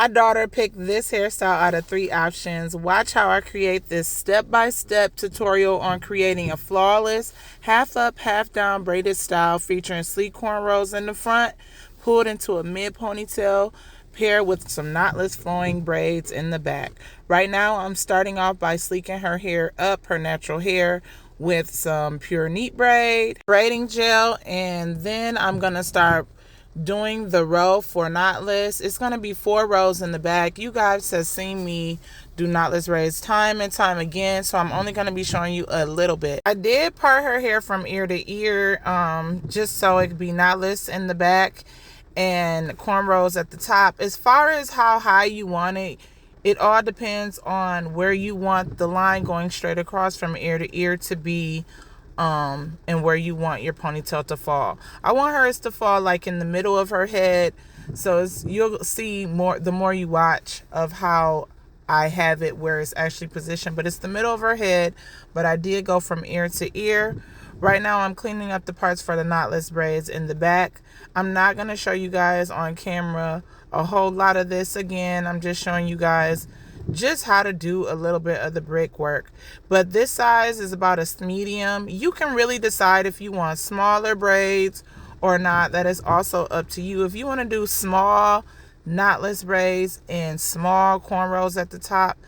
My daughter picked this hairstyle out of 3 options. Watch how I create this step-by-step tutorial on creating a flawless half up, half down braided style featuring sleek cornrows in the front, pulled into a mid ponytail, paired with some knotless flowing braids in the back. Right now, I'm starting off by sleeking her hair up, her natural hair, with some pure neat braiding gel, and then I'm going to start doing the row for knotless. It's going to be 4 rows in the back. You guys have seen me do knotless braids time and time again, so I'm only going to be showing you a little bit. I did part her hair from ear to ear just so it could be knotless in the back and cornrows at the top. As far as how high you want it, it all depends on where you want the line going straight across from ear to ear to be, and where you want your ponytail to fall. I want hers to fall like in the middle of her head, so you'll see more the more you watch of how I have it where it's actually positioned, but it's the middle of her head. But I did go from ear to ear. Right now I'm cleaning up the parts for the knotless braids in the back. I'm not going to show you guys on camera a whole lot of this again. I'm just showing you guys just how to do a little bit of the brickwork. But this size is about a medium. You can really decide if you want smaller braids or not. That is also up to you. If you want to do small knotless braids and small cornrows at the top,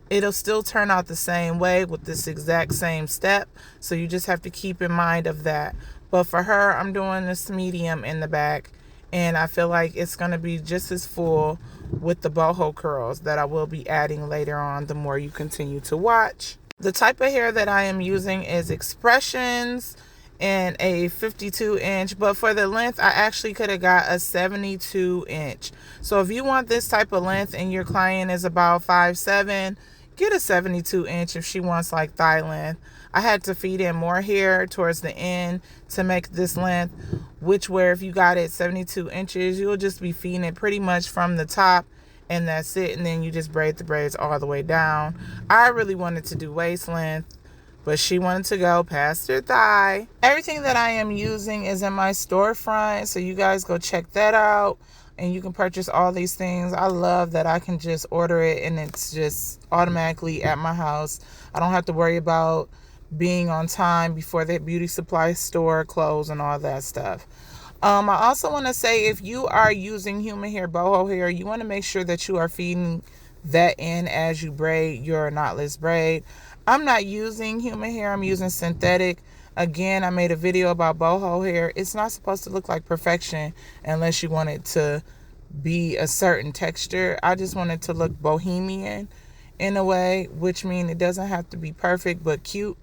it'll still turn out the same way with this exact same step. So you just have to keep in mind of that. But for her, I'm doing this medium in the back, and I feel like it's going to be just as full with the boho curls that I will be adding later on the more you continue to watch. The type of hair that I am using is Expressions and a 52 inch, but for the length I actually could have got a 72 inch. So if you want this type of length and your client is about 5'7", get a 72 inch if she wants like thigh length. I had to feed in more hair towards the end to make this length, which where if you got it 72 inches, you'll just be feeding it pretty much from the top, and that's it. And then you just braid the braids all the way down. I really wanted to do waist length, but she wanted to go past her thigh. Everything that I am using is in my storefront, so you guys go check that out. And you can purchase all these things. I love that I can just order it and it's just automatically at my house. I don't have to worry about being on time before the beauty supply store closes and all that stuff. I also want to say, if you are using human hair, boho hair, you want to make sure that you are feeding that in as you braid your knotless braid. I'm not using human hair, I'm using synthetic. Again, I made a video about boho hair. It's not supposed to look like perfection unless you want it to be a certain texture. I just want it to look bohemian in a way, which means it doesn't have to be perfect but cute.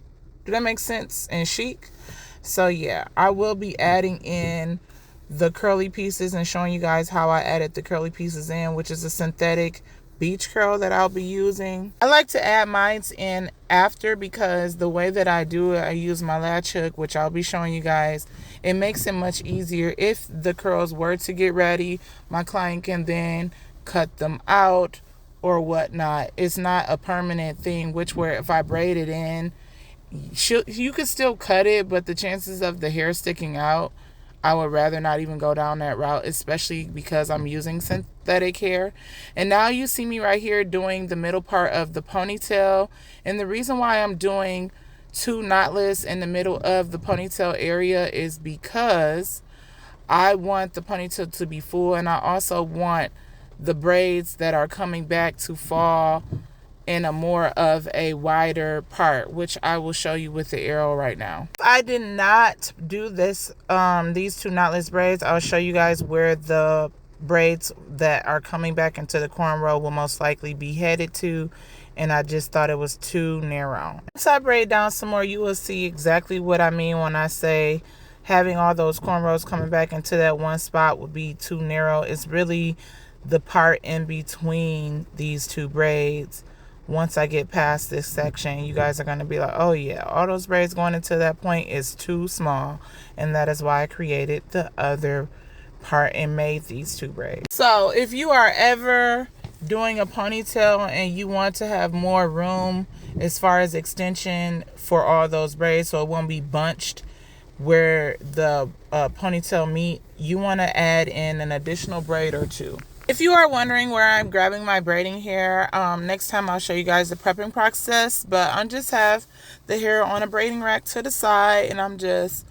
Do that make sense? And chic. So yeah, I will be adding in the curly pieces and showing you guys how I added the curly pieces in, which is a synthetic beach curl that I'll be using. I like to add mine in after, because the way that I do it, I use my latch hook, which I'll be showing you guys. It makes it much easier. If the curls were to get ready, my client can then cut them out or whatnot. It's not a permanent thing, which where if I braid it in, you could still cut it, but the chances of the hair sticking out, I would rather not even go down that route, especially because I'm using synthetic hair. And now you see me right here doing the middle part of the ponytail. And the reason why I'm doing 2 knotless in the middle of the ponytail area is because I want the ponytail to be full, and I also want the braids that are coming back to fall in a more of a wider part, which I will show you with the arrow right now. I did not do this these 2 knotless braids. I'll show you guys where the braids that are coming back into the cornrow will most likely be headed to, and I just thought it was too narrow. Once I braid down some more, you will see exactly what I mean when I say having all those cornrows coming back into that one spot would be too narrow. It's really the part in between these 2 braids. Once I get past this section, you guys are going to be like, oh yeah, all those braids going into that point is too small. And that is why I created the other part and made these 2 braids. So if you are ever doing a ponytail and you want to have more room as far as extension for all those braids, so it won't be bunched where the ponytail meet, you want to add in an additional braid or 2. If you are wondering where I'm grabbing my braiding hair, next time I'll show you guys the prepping process, but I just have the hair on a braiding rack to the side and I'm just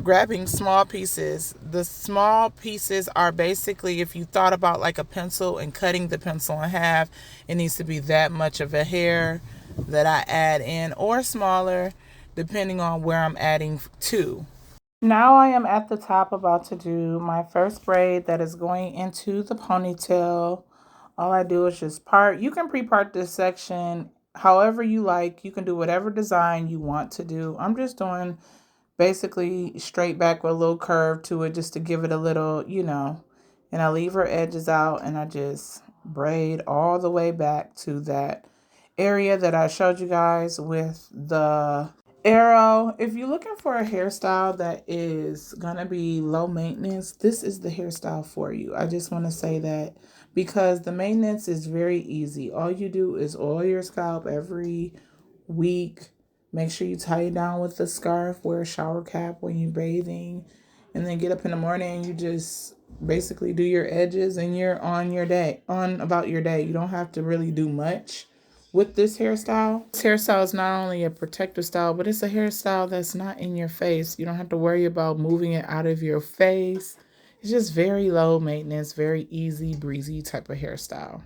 grabbing small pieces. The small pieces are basically, if you thought about like a pencil and cutting the pencil in half, it needs to be that much of a hair that I add in, or smaller, depending on where I'm adding to. Now I am at the top about to do my first braid that is going into the ponytail. All I do is just part. You can pre-part this section however you like. You can do whatever design you want to do. I'm just doing basically straight back with a little curve to it just to give it a little, and I leave her edges out and I just braid all the way back to that area that I showed you guys with the arrow. If you're looking for a hairstyle that is gonna be low maintenance, this is the hairstyle for you. I just want to say that because the maintenance is very easy. All you do is oil your scalp every week. Make sure you tie it down with a scarf, wear a shower cap when you're bathing, and then get up in the morning and you just basically do your edges and you're on your day, on about your day. You don't have to really do much with this hairstyle. This hairstyle is not only a protective style, but it's a hairstyle that's not in your face. You don't have to worry about moving it out of your face. It's just very low maintenance, very easy, breezy type of hairstyle.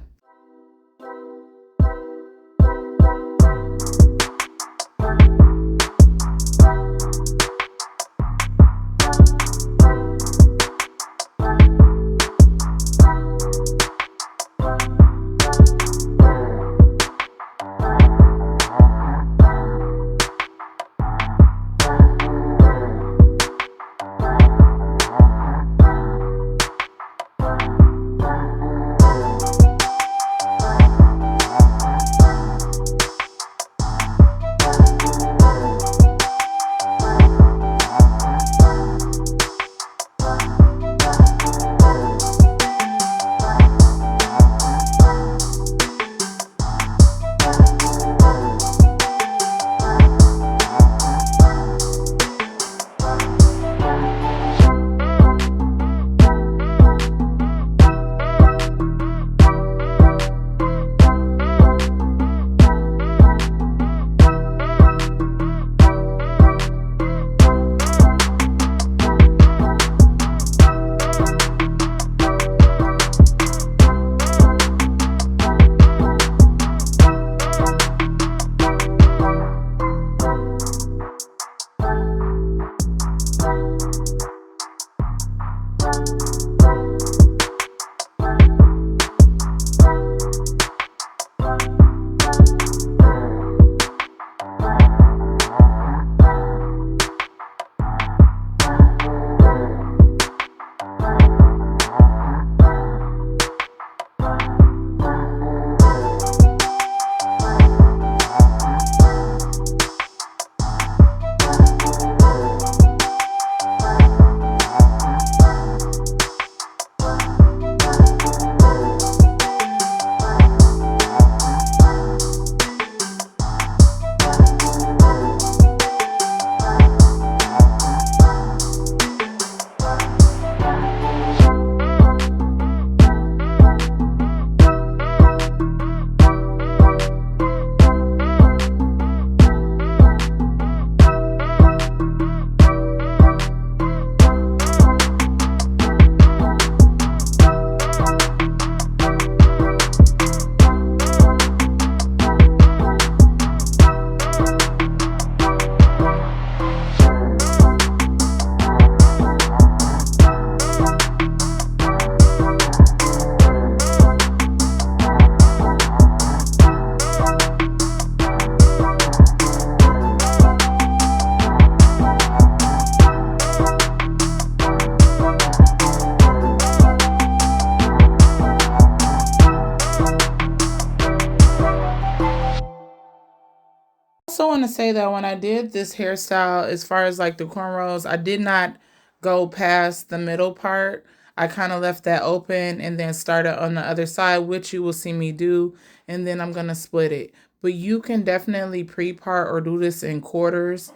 Also want to say that when I did this hairstyle, as far as like the cornrows, I did not go past the middle part. I kind of left that open and then started on the other side, which you will see me do. And then I'm going to split it. But you can definitely pre-part or do this in quarters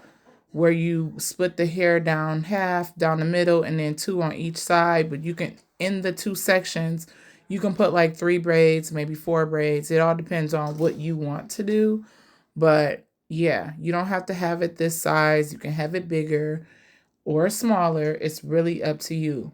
where you split the hair down half, down the middle, and then two on each side. But you can, in the two sections, You can put like 3 braids, maybe 4 braids. It all depends on what you want to do. But yeah, you don't have to have it this size. You can have it bigger or smaller. It's really up to you.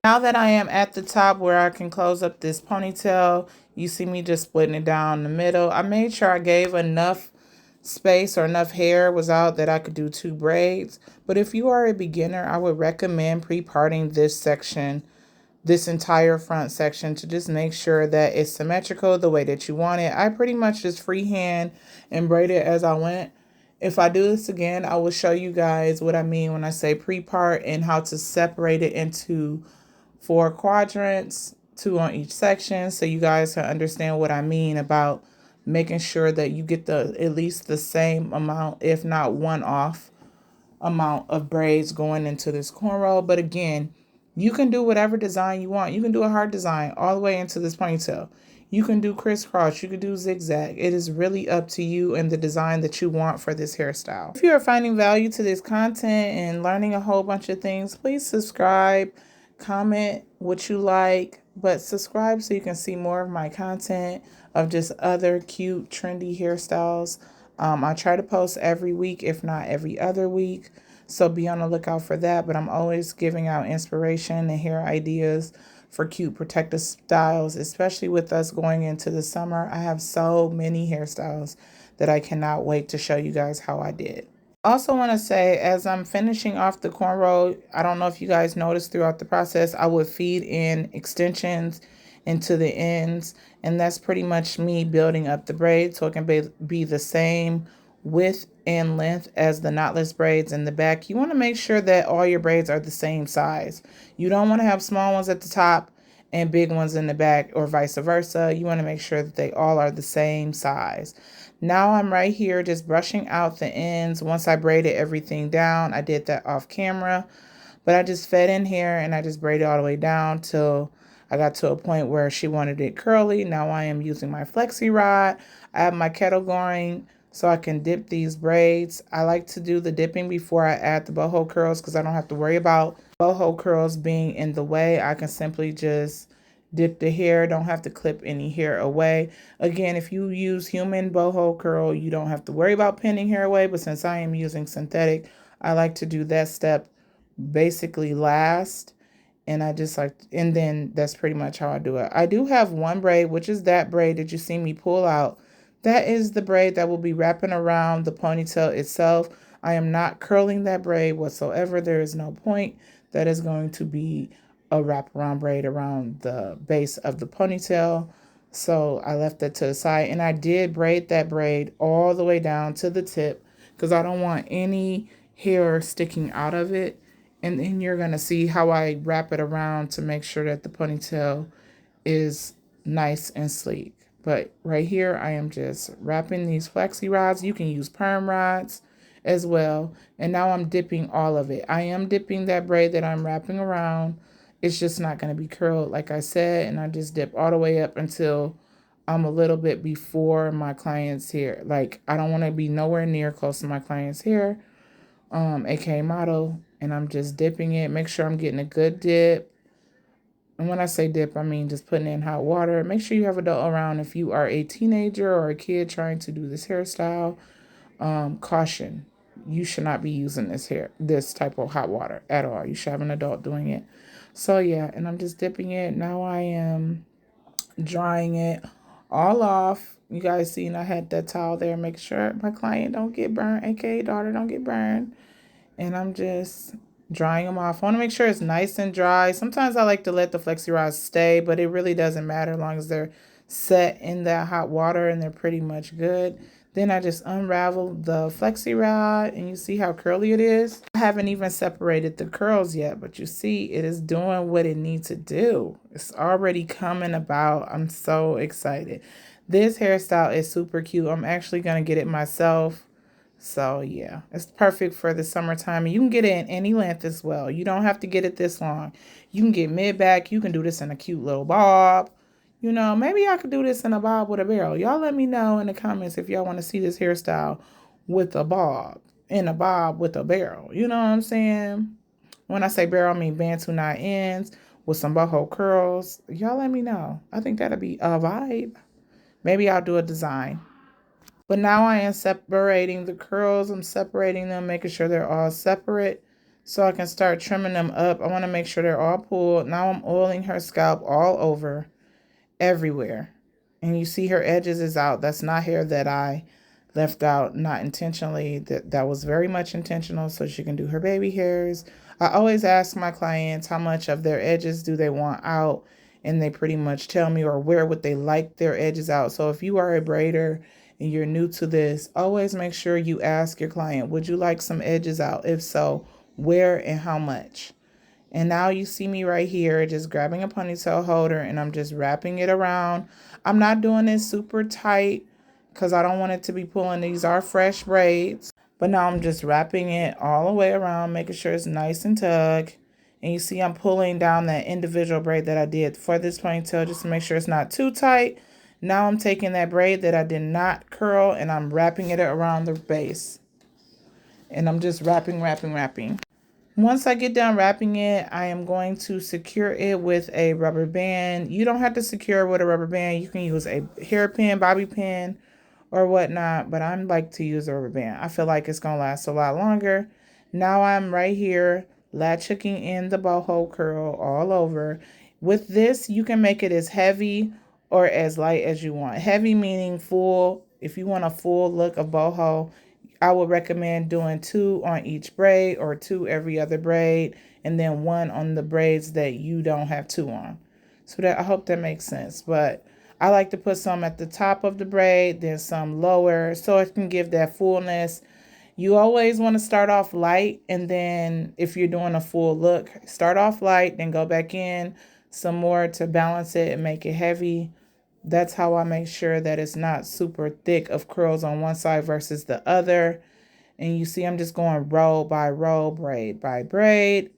Now that I am at the top where I can close up this ponytail, you see me just splitting it down the middle. I made sure I gave enough space or enough hair was out that I could do 2 braids. But if you are a beginner, I would recommend pre-parting this section, this entire front section, to just make sure that it's symmetrical the way that you want it. I pretty much just freehand and braid it as I went. If I do this again, I will show you guys what I mean when I say pre-part and how to separate it into 4 quadrants, 2 on each section, so you guys can understand what I mean about making sure that you get at least the same amount, if not one off amount of braids going into this cornrow. But again, you can do whatever design you want. You can do a hard design all the way into this ponytail. You can do crisscross, you can do zigzag. It is really up to you and the design that you want for this hairstyle. If you are finding value to this content and learning a whole bunch of things, please subscribe. Comment what you like, but subscribe so you can see more of my content of just other cute, trendy hairstyles. I try to post every week, if not every other week, so be on the lookout for that. But I'm always giving out inspiration and hair ideas for cute protective styles, especially with us going into the summer. I have so many hairstyles that I cannot wait to show you guys how I did. Also want to say, as I'm finishing off the cornrow, I don't know if you guys noticed throughout the process, I would feed in extensions into the ends, and that's pretty much me building up the braid so it can be the same width and length as the knotless braids in the back. You want to make sure that all your braids are the same size. You don't want to have small ones at the top and big ones in the back, or vice versa. You want to make sure that they all are the same size. Now I'm right here just brushing out the ends. Once I braided everything down, I did that off camera, but I just fed in here and I just braided all the way down till I got to a point where she wanted it curly. Now I am using my flexi rod. I have my kettle going so I can dip these braids. I like to do the dipping before I add the boho curls because I don't have to worry about boho curls being in the way. I can simply just dip the hair, don't have to clip any hair away. Again, if you use human boho curl, you don't have to worry about pinning hair away, but since I am using synthetic, I like to do that step basically last. And and then that's pretty much how I do it. I do have one braid, which is that braid that you see me pull out. That is the braid that will be wrapping around the ponytail itself. I am not curling that braid whatsoever. There is no point. That is going to be a wraparound braid around the base of the ponytail. So I left that to the side, and I did braid that braid all the way down to the tip because I don't want any hair sticking out of it. And then you're going to see how I wrap it around to make sure that the ponytail is nice and sleek. But right here, I am just wrapping these flexi rods. You can use perm rods as well. And now I'm dipping all of it. I am dipping that braid that I'm wrapping around. It's just not going to be curled, like I said. And I just dip all the way up until I'm a little bit before my client's hair. Like, I don't want to be nowhere near close to my client's hair, aka model. And I'm just dipping it. Make sure I'm getting a good dip. And when I say dip, I mean just putting in hot water. Make sure you have adult around if you are a teenager or a kid trying to do this hairstyle. Caution. You should not be using this type of hot water at all. You should have an adult doing it. So yeah, and I'm just dipping it. Now I am drying it all off. You guys seen I had that towel there. Make sure my client don't get burned, aka daughter don't get burned. And I'm just drying them off. I want to make sure it's nice and dry. Sometimes I like to let the flexi rods stay, but it really doesn't matter as long as they're set in that hot water and they're pretty much good. Then I just unravel the flexi rod and you see how curly it is. I haven't even separated the curls yet, but you see it is doing what it needs to do. It's already coming about. I'm so excited. This hairstyle is super cute. I'm actually going to get it myself. So yeah, it's perfect for the summertime. And you can get it in any length as well. You don't have to get it this long. You can get mid-back. You can do this in a cute little bob. You know, maybe I could do this in a bob with a barrel. Y'all let me know in the comments if y'all want to see this hairstyle with a bob, in a bob with a barrel. You know what I'm saying? When I say barrel, I mean Bantu knot ends with some boho curls. Y'all let me know. I think that'll be a vibe. Maybe I'll do a design. But now I am separating the curls. I'm separating them, making sure they're all separate so I can start trimming them up. I want to make sure they're all pulled. Now I'm oiling her scalp all over, everywhere. And you see her edges is out. That's not hair that I left out, not intentionally. That was very much intentional so she can do her baby hairs. I always ask my clients how much of their edges do they want out, and they pretty much tell me, or where would they like their edges out. So if you are a braider and you're new to this, always make sure you ask your client, would you like some edges out? If so, where and how much? And now you see me right here just grabbing a ponytail holder and I'm just wrapping it around. I'm not doing this super tight because I don't want it to be pulling. These are fresh braids. But now I'm just wrapping it all the way around, making sure it's nice and tucked. And you see I'm pulling down that individual braid that I did for this ponytail just to make sure it's not too tight. Now I'm taking that braid that I did not curl and I'm wrapping it around the base. And I'm just wrapping. Once I get done wrapping it, I am going to secure it with a rubber band. You don't have to secure it with a rubber band. You can use a hairpin, bobby pin, or whatnot, but I like to use a rubber band. I feel like it's going to last a lot longer. Now I'm right here latch hooking in the boho curl all over. With this, you can make it as heavy or as light as you want. Heavy meaning full. If you want a full look of boho, I would recommend doing 2 on each braid or 2 every other braid, and then 1 on the braids that you don't have 2 on. So that, I hope that makes sense. But I like to put some at the top of the braid, then some lower, so it can give that fullness. You always want to start off light, and then if you're doing a full look, start off light, then go back in some more to balance it and make it heavy. That's how I make sure that it's not super thick of curls on one side versus the other. And you see I'm just going row by row, braid by braid.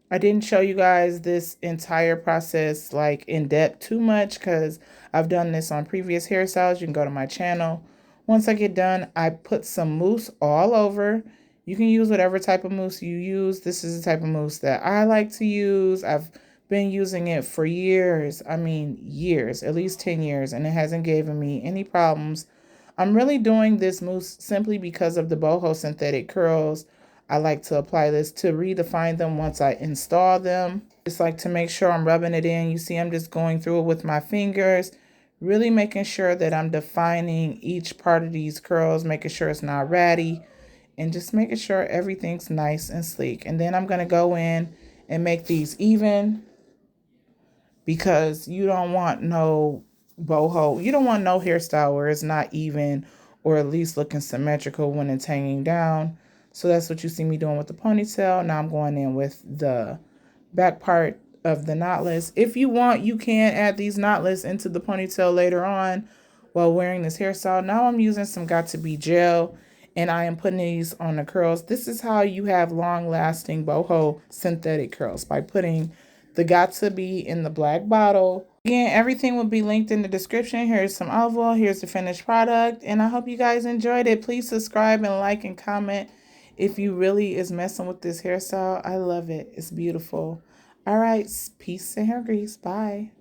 I didn't show you guys this entire process like in depth too much because I've done this on previous hairstyles. You can go to my channel. Once I get done, I put some mousse all over. You can use whatever type of mousse you use. This is the type of mousse that I like to use. I've been using it for years. I mean, years, at least 10 years, and it hasn't given me any problems. I'm really doing this mousse simply because of the boho synthetic curls. I like to apply this to redefine them once I install them. Just like to make sure I'm rubbing it in. You see, I'm just going through it with my fingers, really making sure that I'm defining each part of these curls, making sure it's not ratty, and just making sure everything's nice and sleek. And then I'm going to go in and make these even, because you don't want no boho, you don't want no hairstyle where it's not even or at least looking symmetrical when it's hanging down. So that's what you see me doing with the ponytail. Now I'm going in with the back part of the knotless. If you want, you can add these knotless into the ponytail later on while wearing this hairstyle. Now I'm using some Got To Be gel, and I am putting these on the curls. This is how you have long-lasting boho synthetic curls, by putting the Got To Be in the black bottle. Again, everything will be linked in the description. Here's some olive oil. Here's the finished product. And I hope you guys enjoyed it. Please subscribe and like and comment if you really is messing with this hairstyle. I love it. It's beautiful. All right. Peace and hair grease. Bye.